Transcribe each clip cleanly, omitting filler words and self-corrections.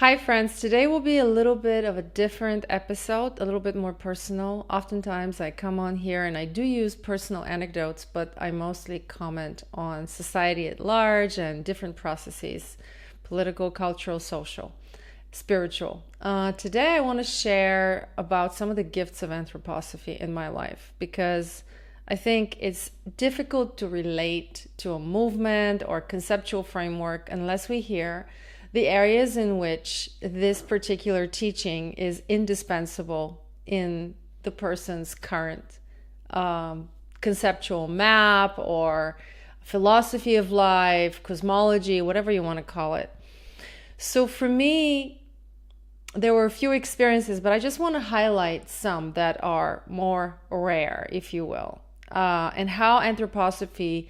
Hi, friends. Today will be a little bit of a different episode, a little bit more personal. Oftentimes, I come on here and I do use personal anecdotes, but I mostly comment on society at large and different processes: political, cultural, social, spiritual. Today, I want to share about some of the gifts of anthroposophy in my life because I think it's difficult to relate to a movement or conceptual framework unless we hear the areas in which this particular teaching is indispensable in the person's current conceptual map or philosophy of life, cosmology, whatever you want to call it. So for me, there were a few experiences, but I just want to highlight some that are more rare, if you will, and how anthroposophy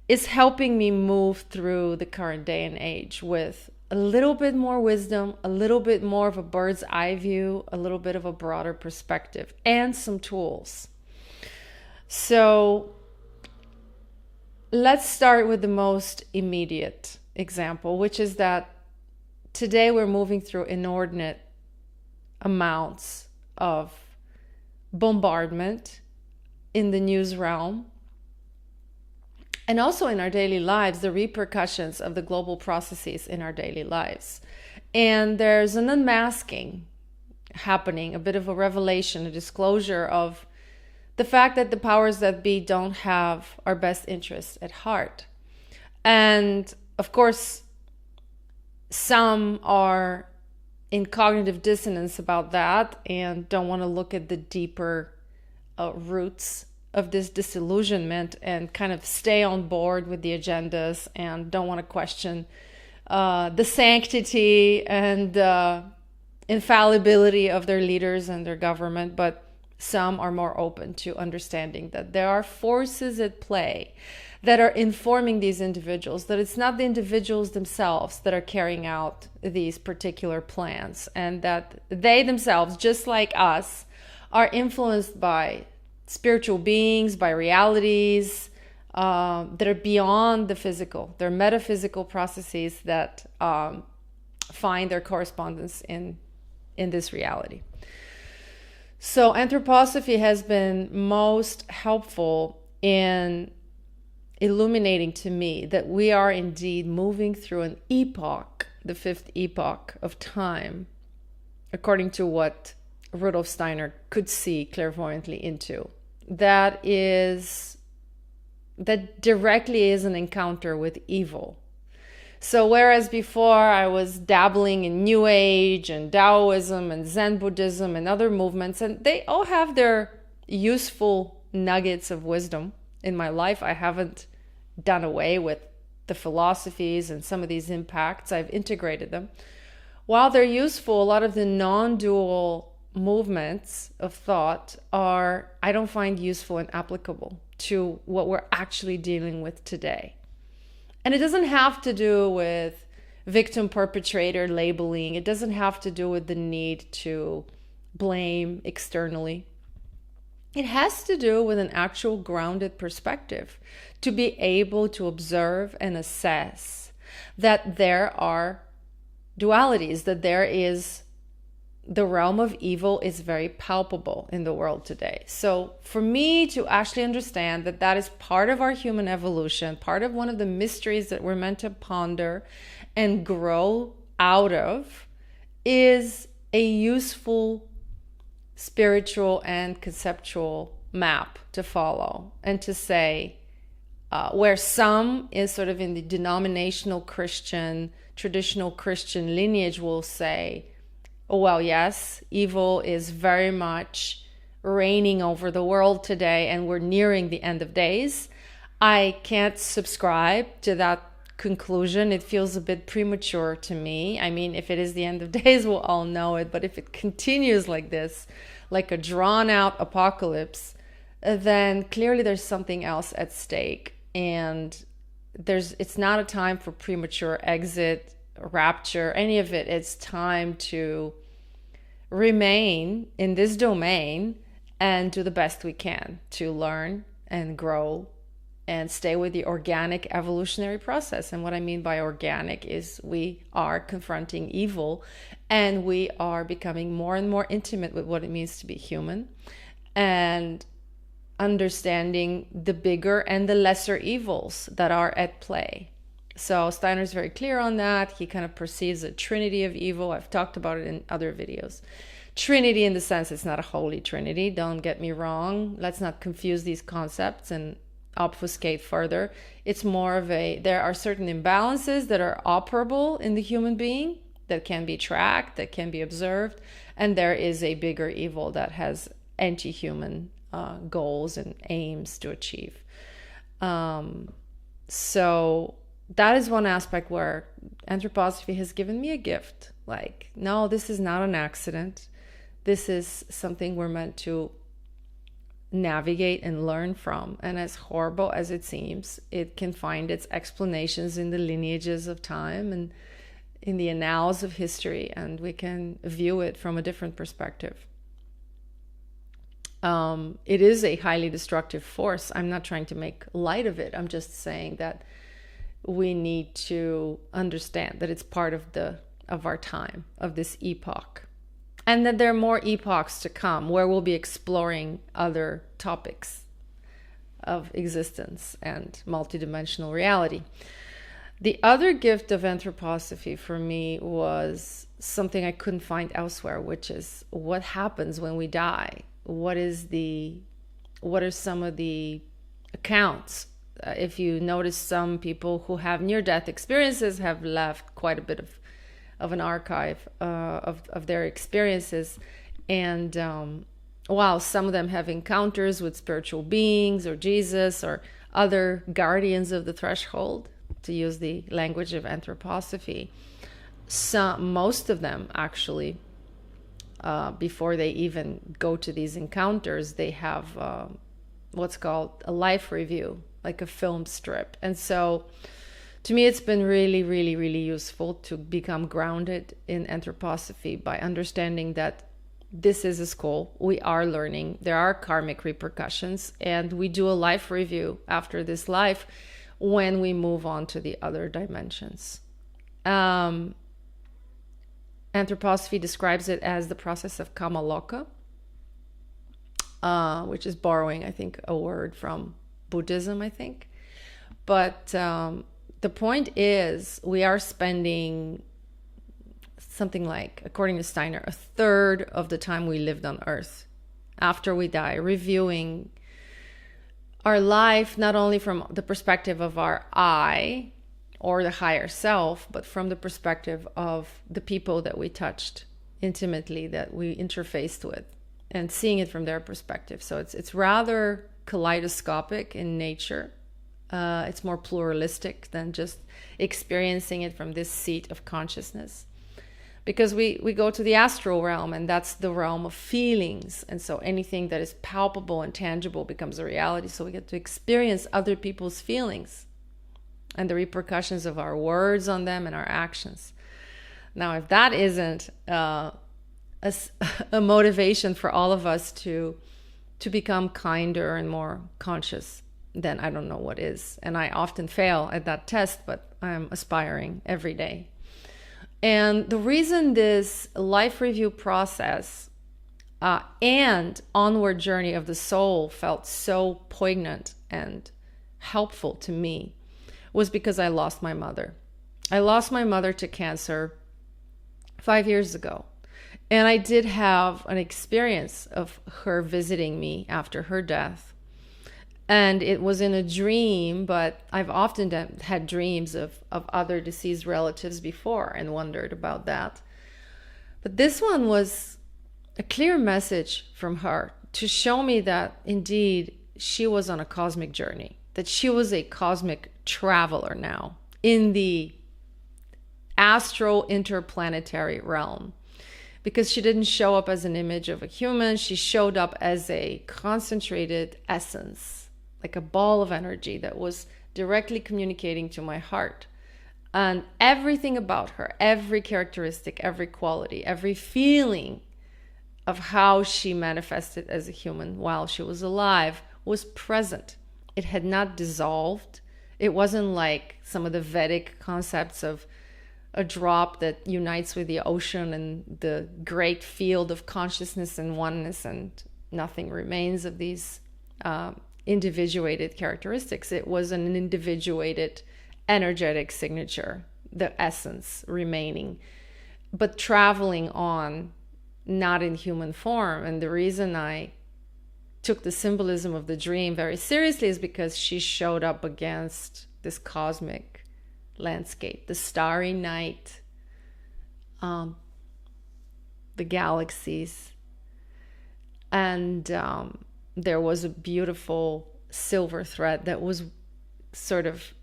is helping me move through the current day and age with a little bit more wisdom, a little bit more of a bird's eye view, a little bit of a broader perspective, and some tools. So let's start with the most immediate example, which is that today we're moving through inordinate amounts of bombardment in the news realm, and also in our daily lives, the repercussions of the global processes in our daily lives. And there's an unmasking happening, a bit of a revelation, a disclosure of the fact that the powers that be don't have our best interests at heart. And of course, some are in cognitive dissonance about that and don't want to look at the deeper roots of this disillusionment and kind of stay on board with the agendas and don't want to question the sanctity and infallibility of their leaders and their government. But some are more open to understanding that there are forces at play that are informing these individuals, that it's not the individuals themselves that are carrying out these particular plans, and that they themselves, just like us, are influenced by spiritual beings, by realities that are beyond the physical. They're metaphysical processes that find their correspondence in this reality. So anthroposophy has been most helpful in illuminating to me that we are indeed moving through an epoch, the fifth epoch of time, according to what Rudolf Steiner could see clairvoyantly into. That directly is an encounter with evil. So whereas before I was dabbling in New Age and Taoism and Zen Buddhism and other movements, and they all have their useful nuggets of wisdom in my life. I haven't done away with the philosophies and some of these impacts. I've integrated them. While they're useful, a lot of the non-dual movements of thought I don't find useful and applicable to what we're actually dealing with today. And it doesn't have to do with victim perpetrator labeling. It doesn't have to do with the need to blame externally. It has to do with an actual grounded perspective, to be able to observe and assess that there are dualities, that there is the realm of evil is very palpable in the world today. So for me to actually understand that that is part of our human evolution, part of one of the mysteries that we're meant to ponder and grow out of, is a useful spiritual and conceptual map to follow and to say, where some is sort of in the denominational Christian, traditional Christian lineage will say, oh, well, yes, evil is very much reigning over the world today and we're nearing the end of days. I can't subscribe to that conclusion. It feels a bit premature to me. I mean, if it is the end of days, we'll all know it. But if it continues like this, like a drawn out apocalypse, then clearly there's something else at stake. And it's not a time for premature exit, rapture, any of it. It's time to remain in this domain and do the best we can to learn and grow and stay with the organic evolutionary process. And what I mean by organic is we are confronting evil, and we are becoming more and more intimate with what it means to be human, and understanding the bigger and the lesser evils that are at play. So Steiner's very clear on that. He kind of perceives a trinity of evil. I've talked about it in other videos. Trinity in the sense it's not a holy trinity. Don't get me wrong. Let's not confuse these concepts and obfuscate further. It's more of there are certain imbalances that are operable in the human being, that can be tracked, that can be observed. And there is a bigger evil that has anti-human goals and aims to achieve. So that is one aspect where anthroposophy has given me a gift. Like, no, this is not an accident. This is something we're meant to navigate and learn from. And as horrible as it seems, it can find its explanations in the lineages of time and in the annals of history, and we can view it from a different perspective. It is a highly destructive force. I'm not trying to make light of it. I'm just saying that we need to understand that it's part of our time, of this epoch, and that there are more epochs to come where we'll be exploring other topics of existence and multidimensional reality. The other gift of anthroposophy for me was something I couldn't find elsewhere, which is what happens when we die. What are some of the accounts? If you notice, some people who have near-death experiences have left quite a bit of an archive of their experiences. And while some of them have encounters with spiritual beings or Jesus or other guardians of the threshold, to use the language of anthroposophy, most of them actually, before they even go to these encounters, they have what's called a life review, like a film strip. And so to me, it's been really, really, really useful to become grounded in anthroposophy by understanding that this is a school. We are learning. There are karmic repercussions, and we do a life review after this life when we move on to the other dimensions. Anthroposophy describes it as the process of Kamaloka, which is borrowing, I think, a word from Buddhism, I think. But the point is, we are spending something like, according to Steiner, a third of the time we lived on Earth after we die, reviewing our life, not only from the perspective of our I or the higher self, but from the perspective of the people that we touched intimately, that we interfaced with, and seeing it from their perspective. So it's rather kaleidoscopic in nature. It's more pluralistic than just experiencing it from this seat of consciousness. Because we go to the astral realm, and that's the realm of feelings. And so anything that is palpable and tangible becomes a reality. So we get to experience other people's feelings and the repercussions of our words on them and our actions. Now, if that isn't a motivation for all of us to become kinder and more conscious, then I don't know what is. And I often fail at that test, but I'm aspiring every day. And the reason this life review process and onward journey of the soul felt so poignant and helpful to me was because I lost my mother. I lost my mother to cancer 5 years ago. And I did have an experience of her visiting me after her death. And it was in a dream, but I've often had dreams of other deceased relatives before and wondered about that. But this one was a clear message from her to show me that indeed she was on a cosmic journey, that she was a cosmic traveler now in the astral interplanetary realm. Because she didn't show up as an image of a human, she showed up as a concentrated essence, like a ball of energy that was directly communicating to my heart. And everything about her, every characteristic, every quality, every feeling of how she manifested as a human while she was alive was present. it had not dissolved. It wasn't like some of the Vedic concepts of a drop that unites with the ocean and the great field of consciousness and oneness, and nothing remains of these individuated characteristics. It was an individuated energetic signature, the essence remaining, but traveling on, not in human form. And the reason I took the symbolism of the dream very seriously is because she showed up against this cosmic landscape, the starry night, the galaxies, and there was a beautiful silver thread that was sort of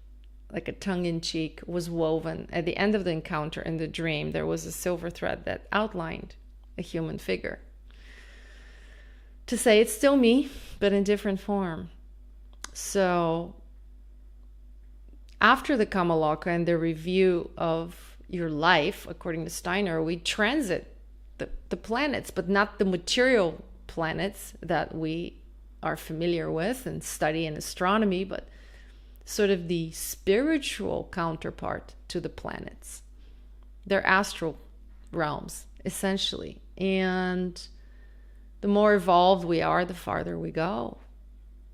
like a tongue-in-cheek, was woven at the end of the encounter. In the dream, there was a silver thread that outlined a human figure, to say it's still me, but in different form. So after the Kamaloka and the review of your life, according to Steiner, we transit the planets, but not the material planets that we are familiar with and study in astronomy, but sort of the spiritual counterpart to the planets. They're astral realms, essentially. And the more evolved we are, the farther we go.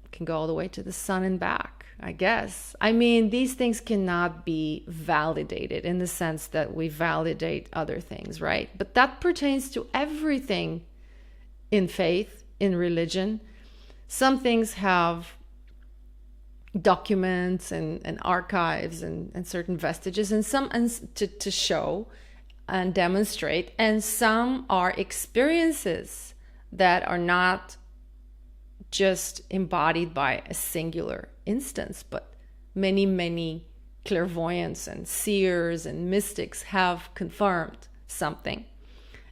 We can go all the way to the sun and back, I guess. I mean, these things cannot be validated in the sense that we validate other things, right? But that pertains to everything in faith, in religion. Some things have documents and archives and certain vestiges, and some to show and demonstrate, and some are experiences that are not just embodied by a singular instance, but many clairvoyants and seers and mystics have confirmed something.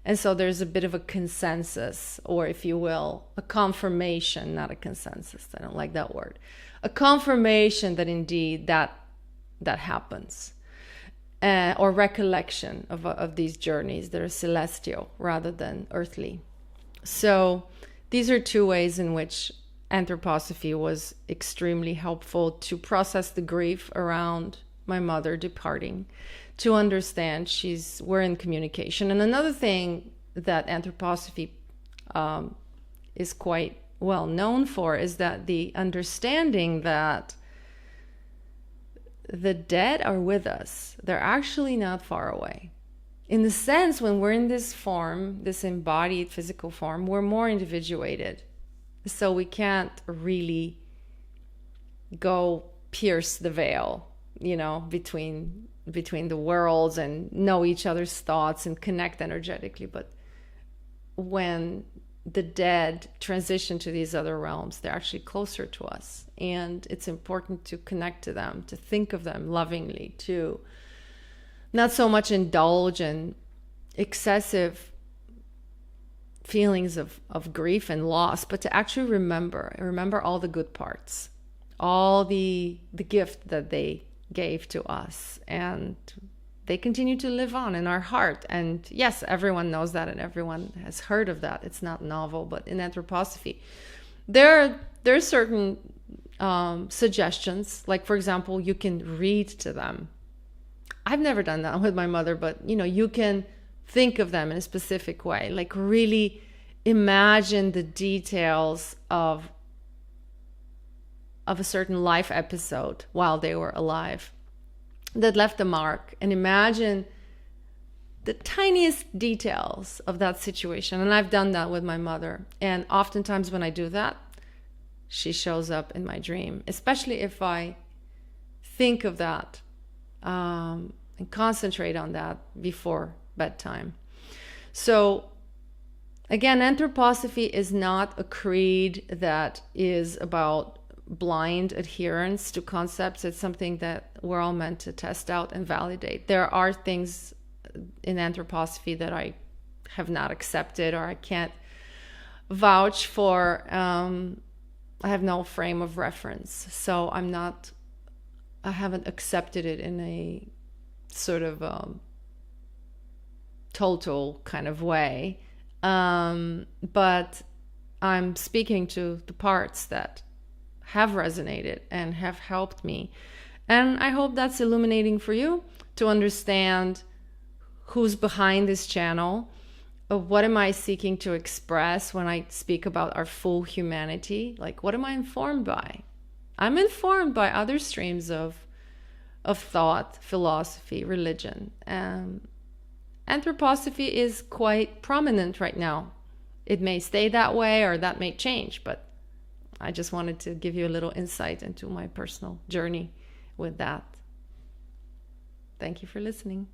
And so there's a bit of a consensus, or if you will, a confirmation, not a consensus, I don't like that word, a confirmation that indeed that happens, or recollection of these journeys that are celestial rather than earthly. So these are two ways in which Anthroposophy was extremely helpful to process the grief around my mother departing, to understand we're in communication. And another thing that Anthroposophy is quite well known for is that the understanding that the dead are with us. They're actually not far away. In the sense, when we're in this form, this embodied physical form, we're more individuated. So we can't really go pierce the veil, between the worlds and know each other's thoughts and connect energetically. But when the dead transition to these other realms, they're actually closer to us. And it's important to connect to them, to think of them lovingly, to not so much indulge in excessive feelings of grief and loss, but to actually remember all the good parts, all the gift that they gave to us, and they continue to live on in our heart. And yes, everyone knows that, and everyone has heard of that. It's not novel, but in Anthroposophy, there are certain suggestions. Like, for example, you can read to them. I've never done that with my mother, but you can think of them in a specific way, like really imagine the details of a certain life episode while they were alive that left a mark, and imagine the tiniest details of that situation. And I've done that with my mother. And oftentimes when I do that, she shows up in my dream, especially if I think of that and concentrate on that before bedtime. So again, Anthroposophy is not a creed that is about blind adherence to concepts. It's something that we're all meant to test out and validate. There are things in Anthroposophy that I have not accepted, or I can't vouch for. I have no frame of reference, so I haven't accepted it in a sort of total kind of way, but I'm speaking to the parts that have resonated and have helped me. And I hope that's illuminating for you to understand who's behind this channel. What am I seeking to express when I speak about our full humanity? Like, what am I informed by? I'm informed by other streams of thought, philosophy, religion. Anthroposophy is quite prominent right now. It may stay that way or that may change, but I just wanted to give you a little insight into my personal journey with that. Thank you for listening.